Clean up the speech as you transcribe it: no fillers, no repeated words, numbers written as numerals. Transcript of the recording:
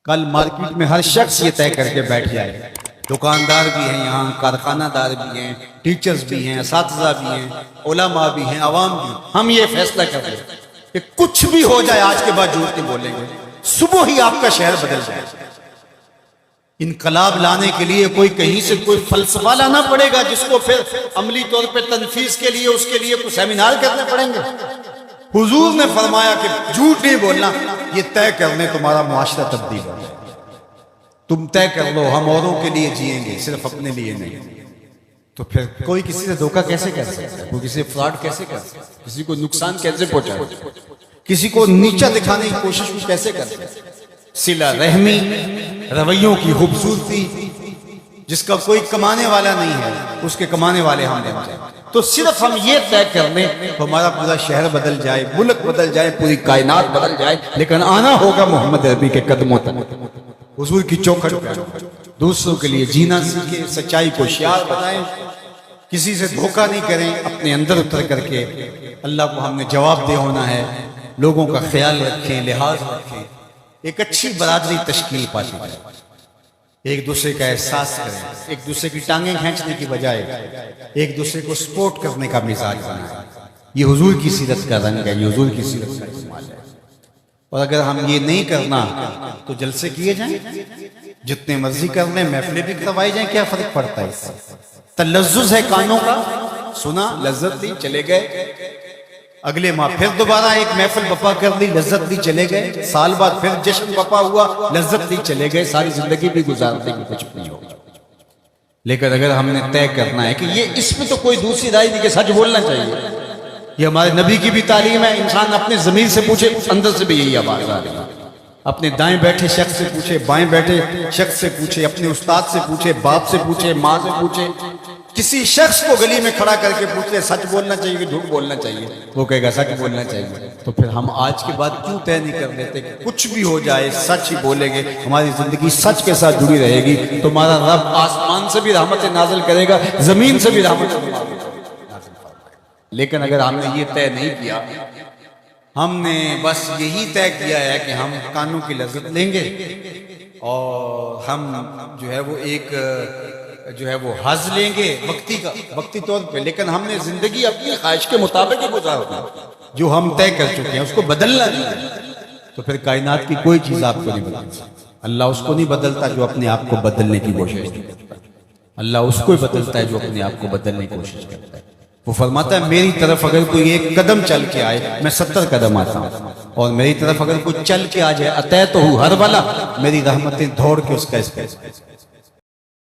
کل مارکیٹ میں ہر شخص یہ طے کر کے بیٹھ جائے، دکاندار بھی ہیں یہاں، کارخانہ دار بھی ہیں، ٹیچرز بھی ہیں، اساتذہ بھی ہیں، علماء بھی ہیں، عوام بھی، ہم یہ فیصلہ کر لیں کہ کچھ بھی ہو جائے آج کے بعد جھوٹ نہیں بولیں گے، صبح ہی آپ کا شہر بدل جائے۔ انقلاب لانے کے لیے کوئی کہیں سے کوئی فلسفہ لانا پڑے گا جس کو پھر عملی طور پہ تنفیذ کے لیے اس کے لیے کچھ سیمینار کرنے پڑیں گے۔ حضور نے فرمایا کہ جھوٹ نہیں بولنا، یہ طے کرنے تمہارا معاشرہ تبدیل ہو جائے۔ تم طے کر لو ہم اوروں کے لیے جئیں گے، صرف اپنے لیے نہیں۔ تو پھر کوئی کسی سے دھوکہ کیسے کر سکتا ہے؟ کوئی کسی سے فراڈ کیسے کر سکتا ہے؟ کسی کو نقصان کیسے پہنچائے؟ کسی کو نیچا دکھانے کی کوشش کیسے کر سکتا ہے؟ صلہ رحمی، رویوں کی خوبصورتی، جس کا کوئی کمانے والا نہیں ہے اس کے کمانے والے ہم بن جائیں۔ تو صرف ہم یہ طے کر لیں تو ہمارا پورا شہر بدل جائے، ملک بدل جائے، پوری کائنات بدل جائے، لیکن آنا ہوگا محمد عربی کے قدموں تک، حضور کی چوکھٹ پہ۔ دوسروں کے لیے جینا سیکھیں، سچائی کو شعار بنائیں، کسی سے دھوکہ نہیں کریں، اپنے اندر اتر کر کے اللہ کو ہم نے جواب دہ ہونا ہے، لوگوں کا خیال رکھیں، لحاظ رکھیں، ایک اچھی برادری تشکیل پاتی ہے، ایک دوسرے کا احساس کریں، ایک دوسرے کی ٹانگیں کھینچنے کی بجائے ایک دوسرے کو سپورٹ کرنے کا مزاج بنائیں۔ یہ حضور کی سیرت کا رنگ ہے، یہ حضور کی سیرت کا استعمال ہے۔ اور اگر ہم یہ نہیں کرنا تو جلسے کیے جائیں، جتنے مرضی کر لیں، محفلیں بھی کروائی جائیں، کیا فرق پڑتا ہے اس سے؟ تلذذ ہے کانوں کا، سنا لذت دی چلے گئے، اگلے ماہ پھر دوبارہ ایک محفل بپا کر لی، لذت دی چلے گئے، سال بعد پھر جشن بپا ہوا، لذت دی چلے گئے، ساری زندگی بھی گزار دیں گے، کچھ نہیں ہوگا۔ لیکن اگر ہم نے طے کرنا ہے کہ یہ اس میں تو کوئی دوسری رائے نہیں کہ سچ بولنا چاہیے، یہ ہمارے نبی کی بھی تعلیم ہے، انسان اپنے ضمیر سے پوچھے، اندر سے بھی یہی آواز آ رہی ہے، اپنے دائیں بیٹھے شخص سے پوچھے، بائیں بیٹھے شخص سے پوچھے، اپنے استاد سے پوچھے، باپ سے پوچھے، ماں سے پوچھے، کسی شخص کو گلی میں کھڑا کر کے پوچھ لے سچ بولنا چاہیے کہ جھوٹ بولنا چاہیے، وہ کہے گا سچ بولنا چاہیے۔ تو پھر ہم آج کے بعد کیوں طے نہیں کر لیتے کہ کچھ بھی ہو جائے سچ ہی بولیں گے، ہماری زندگی سچ کے ساتھ جڑی رہے گی، تمہارا رب آسمان سے بھی رحمت نازل کرے گا، زمین سے بھی رحمت نازل کرے گا۔ لیکن اگر ہم نے یہ طے نہیں کیا، ہم نے بس یہی طے کیا ہے کہ ہم کانوں کی لذت لیں گے اور ہم جو ہے وہ ایک جو ہے وہ حظ لیں گے وقتی طور پہ، لیکن ہم نے زندگی اپنی خواہش کے مطابق ہی گزارنا، جو ہم طے کر چکے ہیں اس کو بدلنا نہیں ہے۔ تو پھر کائنات کی کوئی چیز آپ کو نہیں بدلتی، اللہ اس کو نہیں بدلتا جو اپنے آپ کو بدلنے کی کوشش کرتا ہے، اللہ اس کو ہی بدلتا ہے جو اپنے آپ کو بدلنے کی کوشش کرتا ہے۔ وہ فرماتا ہے میری طرف اگر کوئی ایک قدم چل کے آئے میں 70 قدم آتا ہوں، اور میری طرف اگر کوئی چل کے آ جائے اتیتہ ہر والا، میری رحمتیں دوڑ کے اس کا